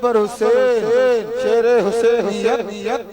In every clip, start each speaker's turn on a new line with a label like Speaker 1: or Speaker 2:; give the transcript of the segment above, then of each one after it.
Speaker 1: पर हुसैन शेरे हुसैनियत।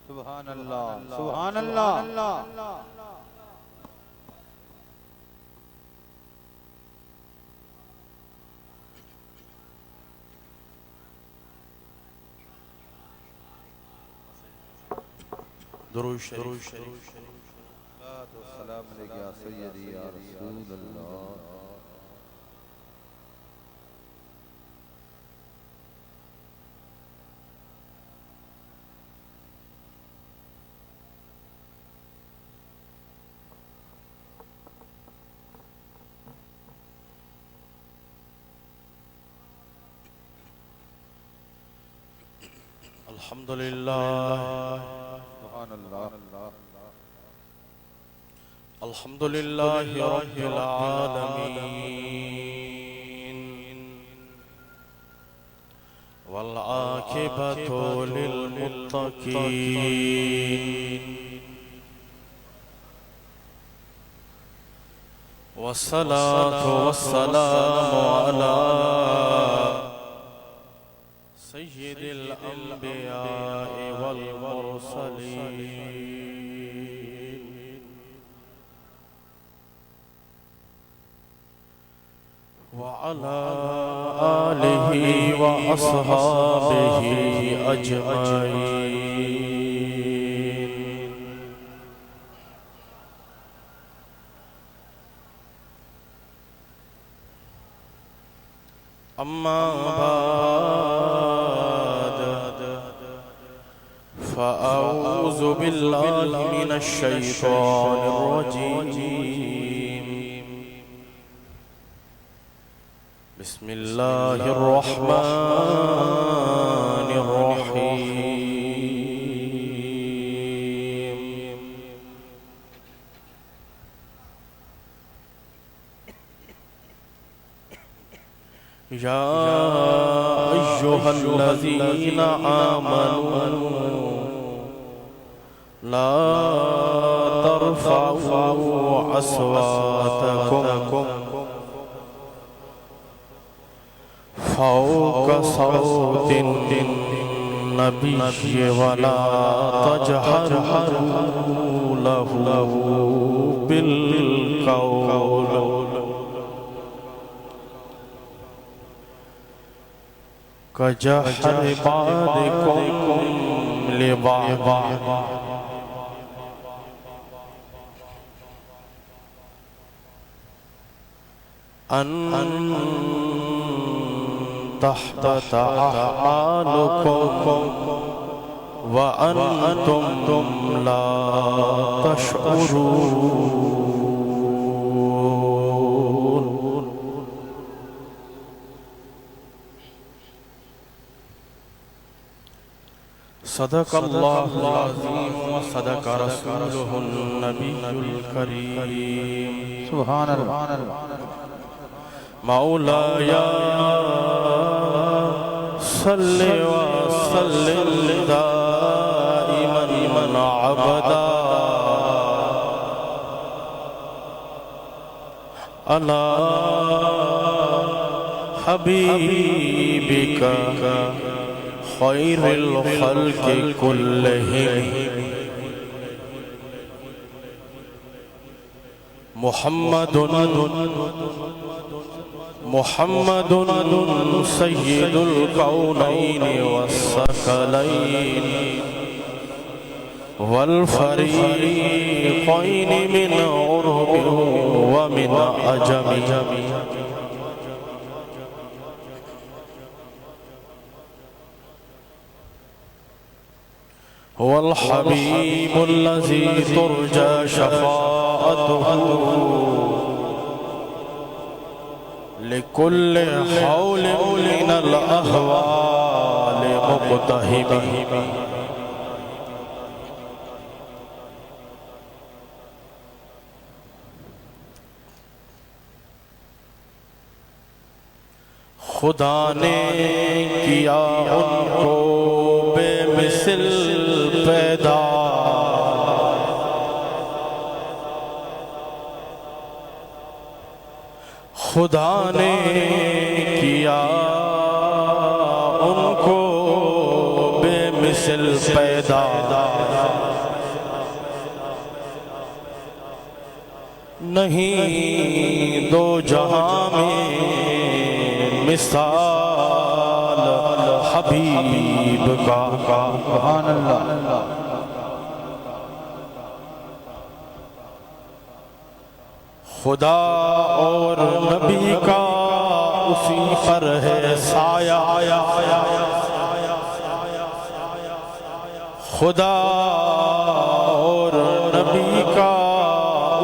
Speaker 1: सुभान अल्लाह, सुभान अल्लाह।
Speaker 2: दुरूद शरीफ।
Speaker 1: सलाम अलैका या सय्यदी या रसूल अल्लाह।
Speaker 2: अल्हम्दुलिल्लाह,
Speaker 1: सुभान अल्लाह।
Speaker 2: अल्हम्दुलिल्लाहि रब्बिल आलमीन वल आकिबतु लिल मुत्तकीन वस्सलातु वस्सलामु अला सय्यिदिल अंबिया'i वल मुरसलीन व अला आलिहि व अस्हाबिहि अजमईन। अम्मा बाद फ़अऊज़ु बिल्लाहि मिनश शैतानिर रजीम। बिस्मिल्लाहिर रहमानिर रहीम। या अय्युहल्लज़ीना आमनू ला तर्फ़अू अस्वातकुम फ़ौक़ सौतिन नबिय्य वला तजहरू लहू बिलक़ौल कजहरि बादिकुम लिबाद। अन तहबत अअमालुकुम व अंतुम ला तशऊरून। सदक़ल्लाहुल अज़ीम व सदक़ रसूलुहुन नबियुल करीम।
Speaker 1: सुभान अल्लाह।
Speaker 2: मौलाया सल्लि व सल्लिम दाइमन अबदा अला हबीबिका खैरिल खल्क़ि कुल्लिहिम मुहम्मदुन सय्यिदुल कौनैनि वस्सक़लैन वल फ़रीक़ैनि मिन उर्बिन व मिन अजम। वल हबीबुल्लज़ी तुरजा शफ़ाअतुहु लिकुल्लि हौलिन मिनल अहवालि मुक़्तहिमी। खुदा ने किया उनको बेमिसल पैदा, खुदा ने किया उनको बेमिसल पैदा, नहीं दो जहां में मिसाल हबीब का। सुभान अल्लाह। खुदा और नबी का उसी पर है साया, खुदा और नबी का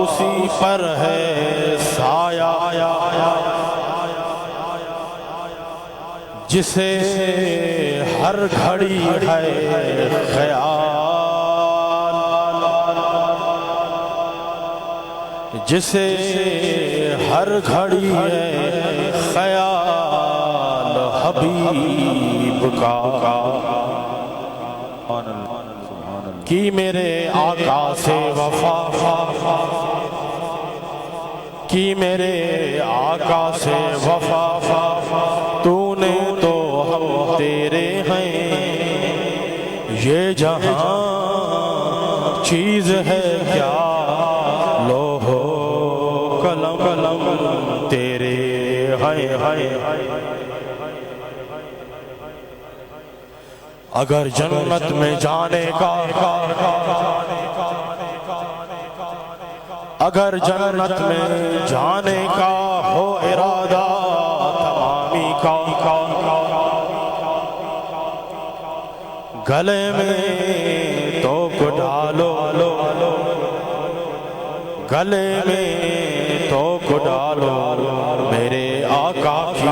Speaker 2: उसी पर है साया, जिसे हर घड़ी है ख्याल, जिसे हर घड़ी है ख्याल हबीब का। कि मेरे आका से वफा, कि मेरे आका से वफा, तूने तो हम तेरे हैं, ये जहां चीज है क्या, लोहो कलम कलम तेरे हैं। अगर जन्नत में जाने का, अगर जन्नत में जाने का हो इरादा तमामी का, गले में तो को डालो, गले में तो को डालो मेरे आका की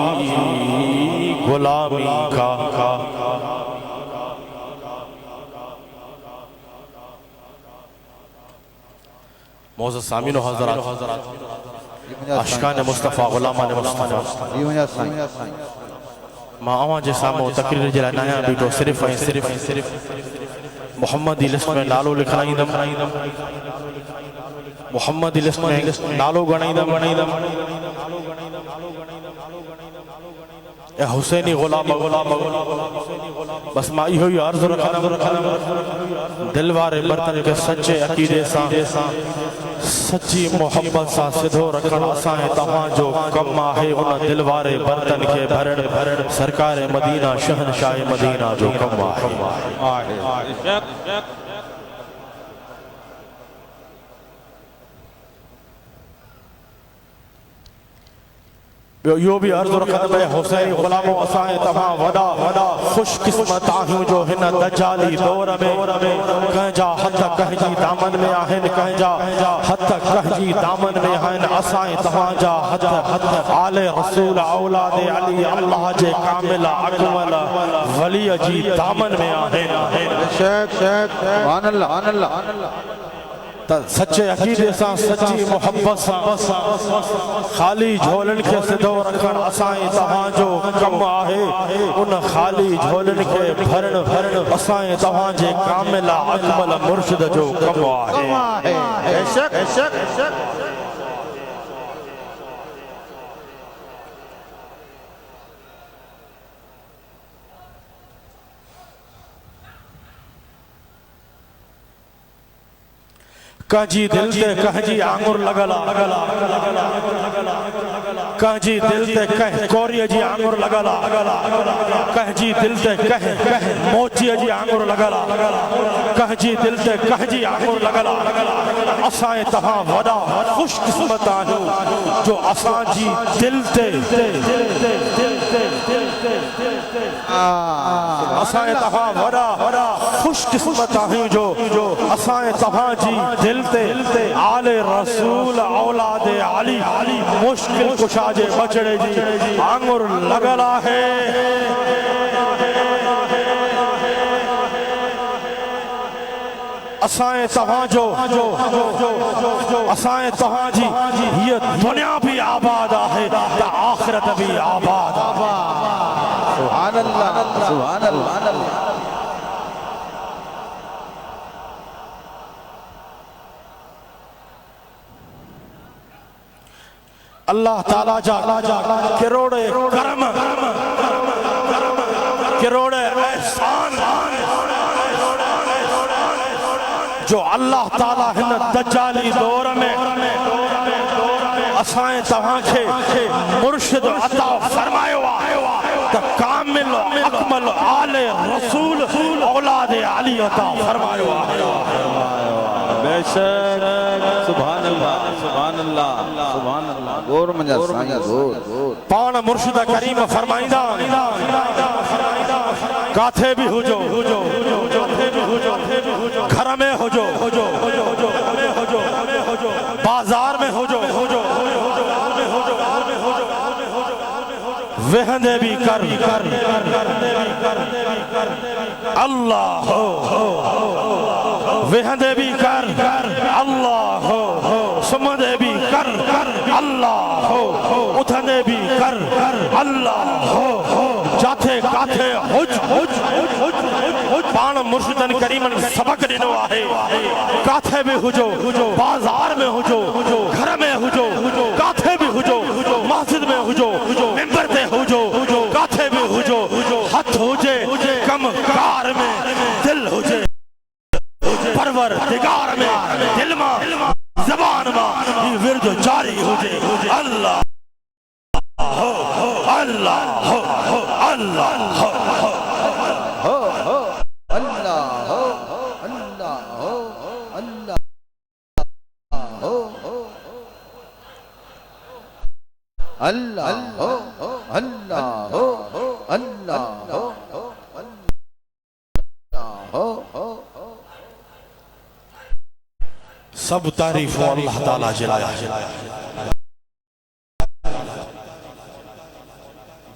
Speaker 2: गुलामी का। मोअज़्ज़ज़ सामीन हज़रात, आशिक़ान मुस्तफ़ा ग़ुलामान मुस्तफ़ा, मां अवां जे साम्हूं तक़रीर जे लाइ नया बीठो सिर्फ़ ऐं सिर्फ़ मोहम्मदी लिस्ट में नालो लिखाईंदमि, मोहम्मदी लिस्ट में नालो ॻणाईंदमि। ए हुसैनी ग़ुलाम बस मां इहो ई अर्ज़ु रखंदमि, दिल वारे बर्तन के सच्चे अक़ीदे सां, सच्ची मोहब्बत सां सिधो रखण असां तव्हांजो कमु आहे। उन दिल वारे बर्तन खे भरण सरकार मदीना शहनशाह मदीना जो कमु आहे। यो भी अर्ज़ रखंदमि, हुसैन ग़ुलामो असां तव्हां वॾा वॾा ख़ुशकिस्मत आहियूं जो हिन दजाली दौर में कंहिंजा हथ कंहिंजी दामन में आहिनि, कंहिंजा हथ कंहिंजी दामन में आहिनि। असां तव्हांजा हथ आले रसूल औलाद अली अल्लाह जे कामिल अकमल वली जी दामन में आहिनि। सुभान अल्लाह। सच्चे अक़ीदे सां, सच्ची मोहब्बत सां ख़ाली झोलनि खे सिधो रखण असां तव्हांजो कमु आहे। उन ख़ाली झोलनि खे भरण असां तव्हांजे कामिल अकमल मुर्शिद जो कमु आहे। काजी दिल ते कहजी आंगुर लगला, कहजी दिल ते कह कोरिया जी आंगुर लगला, कहजी दिल ते कह मोची जी आंगुर लगला, कहजी दिल ते कहजी आंगुर लगला। असां तव्हां वॾा ख़ुशकिस्मत आहियूं जो असां जी दिल ते असां तव्हां वॾा खुश किस्मत आहियूं जो असां तव्हां जी दिल ते आले रसूल औलाद अली मुश्किल कुशा जे बचड़े जी आंगुर लगल आहे। असां तव्हांजो असां तव्हां जी ये दुनिया भी आबाद आहे त आखिरत भी आबाद आहे।
Speaker 1: सुभान अल्लाह सुभान अल्लाह।
Speaker 2: अल्लाह ताला जा करोड़े करम करोड़े एहसान जो अल्लाह ताला हिन दज्जाली दौर में असां तव्हां खे मुर्शिद अता फरमायो त कामिल अकमल आले रसूल औलाद अली अता फरमायो
Speaker 1: बेशक। सुभान अल्लाह सुभान अल्लाह सुभान अल्लाह। गोर मजा साईं गोर
Speaker 2: पाण मुर्शिद करीम फरमाईंदा काथे भी हुजो घर में हुजो बाजार में हुजो वेहंदे भी कर अल्लाह वेहंदे भी कर अल्लाह सुमदे भी कर अल्लाह उठंदे भी कर अल्लाह जाथे काथे पाण मुर्शिदन करीमन सबक ॾिनो आहे। काथे भी हुजो बाजार में हुजो घर में हुजो काथे भी हुजो मस्जिद में हुजो मिंबर ते हुजो काथे भी हुजो हथ हुजे कम कार में दिल हुजे परवर दिगार में दिल मां ज़बान मां ये विर्द जारी हुजे अल्लाह अल्लाह अल्लाह सब तारीफ अल्लाह ताला जलाया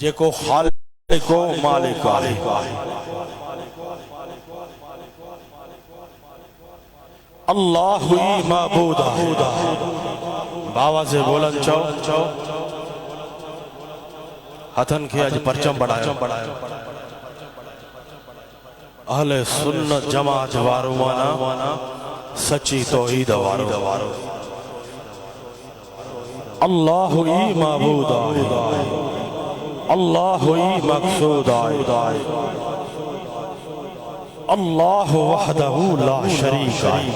Speaker 2: जेको खालिको मालिक आहे। अल्लाह ही माबूद आहे। बाबा से बोलन चो हथन के अज परचम बढ़ायो अहले सुन्नत जमात वारो माना सच्ची तौहीद वारो अल्लाह ही माबूद आहे। अल्लाह ही मकसूद आहे। अल्लाह वहदहू ला शरीक आहे।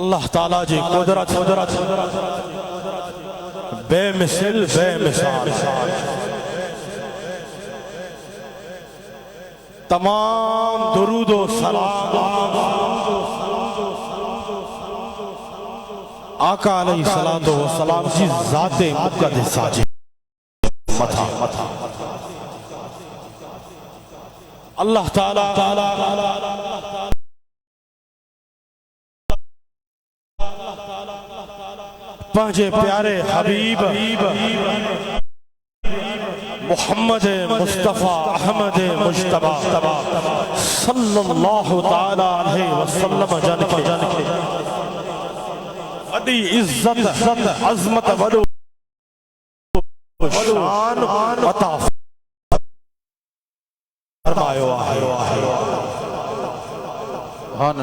Speaker 2: अल्लाह ताला जी कुदरत बेमिसल बेमिसाल तमाम दुरूद व सलाम आका अलैहिस्सलातु वस्सलाम जी ज़ाते मुक़द्दसा जी मथा अल्लाह ताला पंहिंजे प्यारे हबीब मोहम्मद मुस्तफा अहमद मुश्तबा सल्लल्लाहु ताला अलैहि वसल्लम जन के वडी इज्जत अजमत वडो शान अता फरमायो आहे। सुभान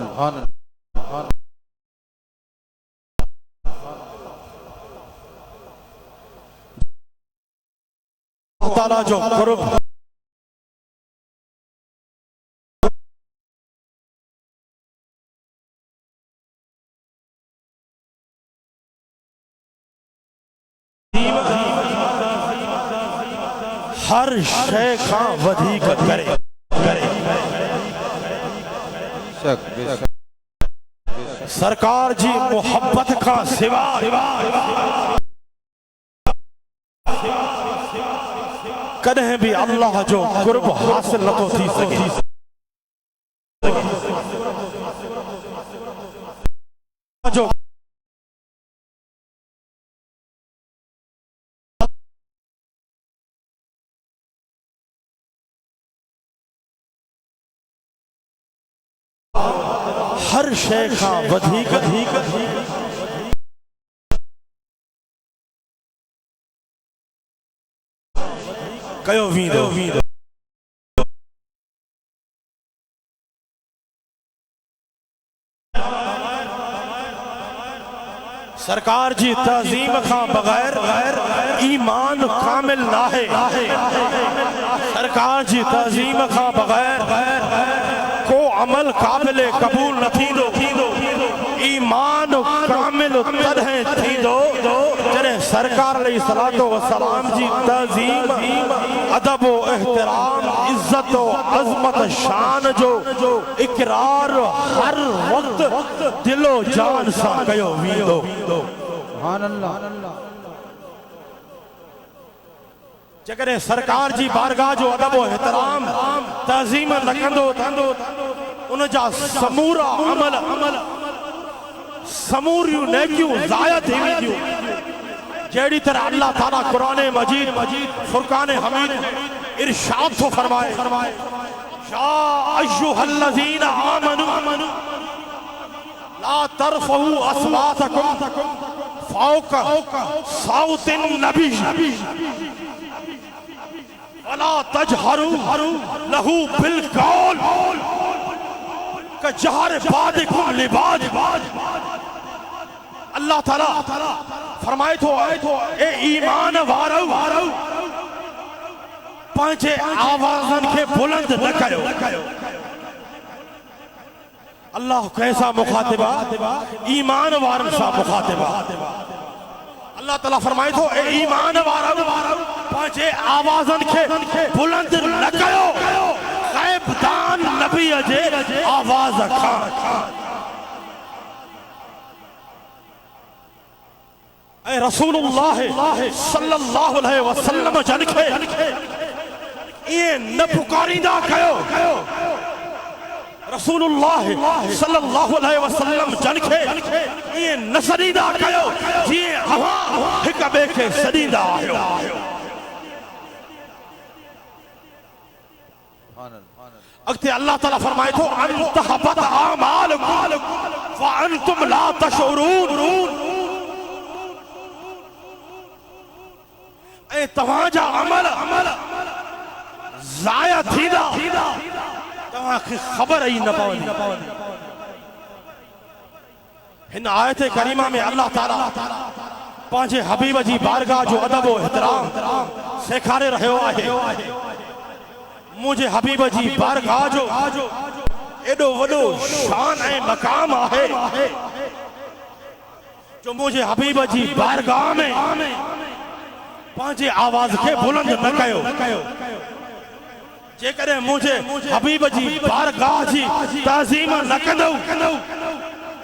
Speaker 2: ताला जो कुर्ब हर शय खां वधीक करे सरकार जी मोहब्बत का सिवा कदें भी अल्लाह जो कुर्ब हासिल न तो थी सके। जो हर शय खां वधीक कयो वींदो। सरकार जी तज़ीम खां बगैर ईमान कामिल नाहे। सरकार जी तज़ीम खां बगैर को अमल काबिले कबूल न थींदो। ईमान कामिल तॾहिं थींदो जॾहिं सरकार अलैहिस्सलातो वस्सलाम जी तज़ीम, अदब व एहतराम, इज्जत व अज़मत शान जो इकरार हर वक्त दिलो जान सां कयो वेंदो।
Speaker 1: सुभान अल्लाह।
Speaker 2: जकॾहिं सरकार जी बारगाह जो अदब व एहतराम तज़ीम न कंदो उन जा समूरा अमल समूरियूं नेकियूं ज़ाया थी वेंदियूं। जहिड़ी तरह अल्लाह ताला कुरान मजीद फुरकान हमीद इरशाद थो फरमाए, या अय्युहल्लज़ीना आमनू ला तरफ़ऊ अस्वातकुम फ़ौक़ सौतिन नबी वला तजहरू लहू बिल कौल कजहर बादिकुम लिबाद। अल्लाह ताला फरमाए थो, ए ईमान वारो पंहिंजे आवाज़नि खे बुलंद न कयो। अल्लाह कैसा मुखातिबा? ईमान वारनि सां मुखातिबा। अल्लाह ताला फरमाए थो, ए ईमान वारो पंहिंजे आवाज़नि खे बुलंद न कयो ग़ैबदान नबी जे आवाज़ खां। ऐं रसूलुल्लाह सल्लल्लाहु अलैहि वसल्लम जन खे ईअं न पुकारींदा कयो। रसूलुल्लाह सल्लल्लाहु अलैहि वसल्लम जन खे ईअं न सॾींदा कयो जीअं अव्हां हिक ॿिए खे सॾींदा आहियो। अॻिते अल्लाह ताला फरमाए थो, अंतहबत आमालुकुम व अंतुम ला तशऊरून। ऐं तव्हांजा अमल ज़ाया थींदा तव्हांखे ख़बर ई न पवंदी। हिन आयत करीमा में अल्लाह ताला पंहिंजे हबीब जी बारगाह जो अदब व एहतराम सेखारे रहियो आहे। मुझे हबीब जी बारगाह जो एडो वडो शान ऐं मकाम आहे जो मुझे हबीब जी बारगाह में पंहिंजे आवाज़ खे बुलंद न कयो। जेकॾहिं मुझे हबीब जी बारगाह जी तज़ीम न कंदो,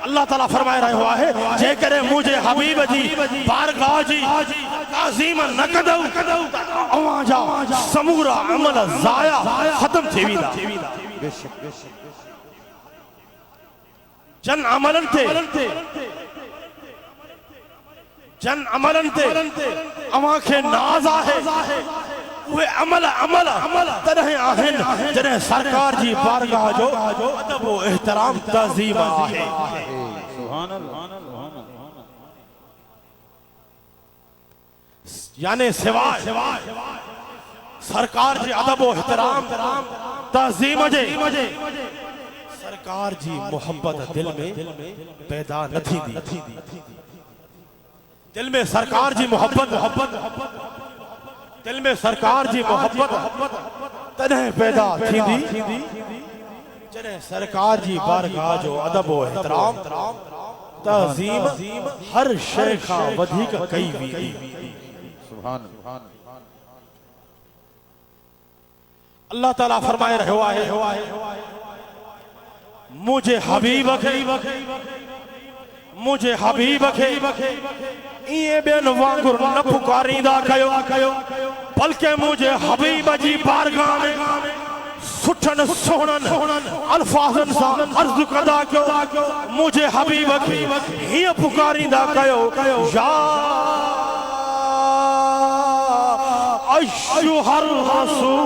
Speaker 2: अल्लाह ताला फरमाए रहियो आहे, जेकॾहिं मुझे हबीब जी बारगाह जी तज़ीम न कंदो अव्हां जा समूरा अमल ज़ाया ख़त्म थी वेंदा। जन अमलन ते अव्हां खे नाज़ आहे। उहे अमल तॾहिं आहिनि जॾहिं सरकार जी बारगाह जो अदब व एहतराम तज़ीम आहे।
Speaker 1: सुभान अल्लाह।
Speaker 2: यानी सिवाय सरकार जी अदब व एहतराम तज़ीम जे सरकार जी मोहब्बत दिल में पैदा न थींदी। दिल में सरकार जी मोहब्बत तॾहिं पैदा थींदी जॾहिं सरकार जी बारगाह जो अदब व एहतराम तज़ीम हर शय खां वधीक कई वेंदी।
Speaker 1: सुभान
Speaker 2: अल्लाह ताला फरमाए रहियो आहे, मुझे हबीब खे मुझे हबीब खे इए बेन वांगुर न पुकारींदा कयो बल्कि मुझे हबीब जी बारगाह में सुठन सोहनन अल्फाजन सा अर्ज कदा कयो मुझे हबीब खे हिय पुकारींदा कयो या अय्युहर रसूल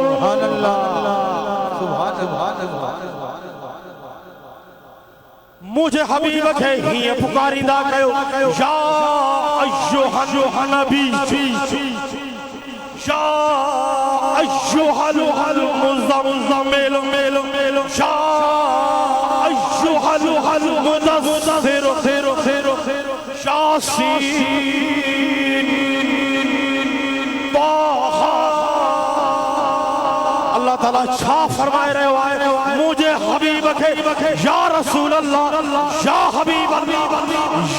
Speaker 1: सुभान अल्लाह सुभान अल्लाह
Speaker 2: मुझे हबीब खे हिय पुकारींदा कयो या अय्युहन नबी या अय्युहल मुज़म्मिल या अय्युहल मुदस्सिर यासीन ताहा अल्लाह ताला छा फरमाए रहे आए मुझे हबीब खे या रसूल अल्लाह या हबीब अल्लाह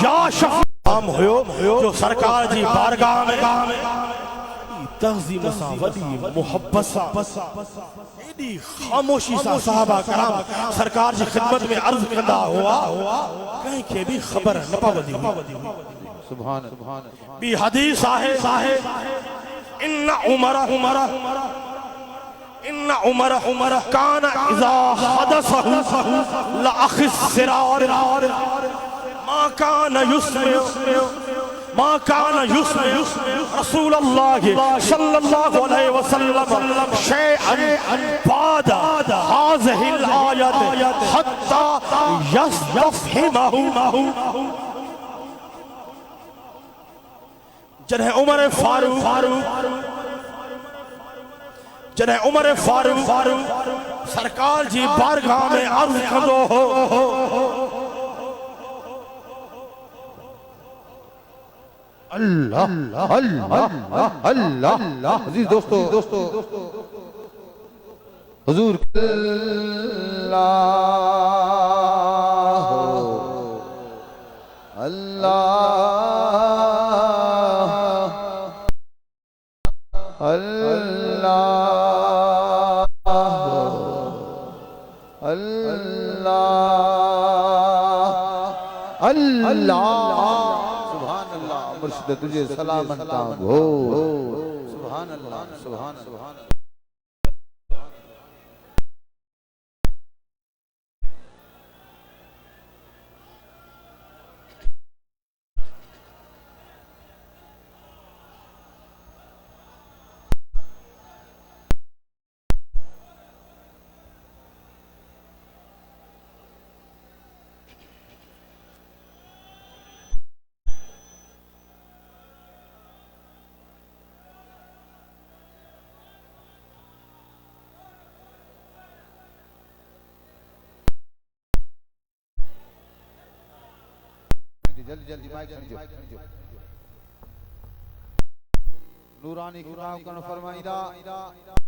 Speaker 2: या शफीम होयो जो सरकार जी बारगाह में तहजीम सा वदी मोहब्बत सा एडी खामोशी सा साहबा कराम सरकार जी खिदमत में अर्ज कंदा हुआ कहीं के भी खबर न पवदी
Speaker 1: सुभान
Speaker 2: बी हदीस आहे इन्ना उमर कान इज़ा हदसहु ला अखिस सिरार मा कान युस्मे रसूलुल्लाह सल्लल्लाहु अलैहि वसल्लम शैअन बादा हाज़िहिल आयत हत्ता यस्तफ़हिमहु जॾहिं उमर फारूक सरकार जी बारगाह में अर्ज कंदो हो
Speaker 1: अल्लाह अल्लाह अल्लाह अजीज दोस्तों हुजूर अल्लाह अल्लाह अल्लाह सुभान अल्लाह मुर्शिद तुझे सलामता हो सुभान अल्लाह सुभान अल्लाह जल्दी जल्दी माइक खींचो नूरानी किताब कन फरमाइदा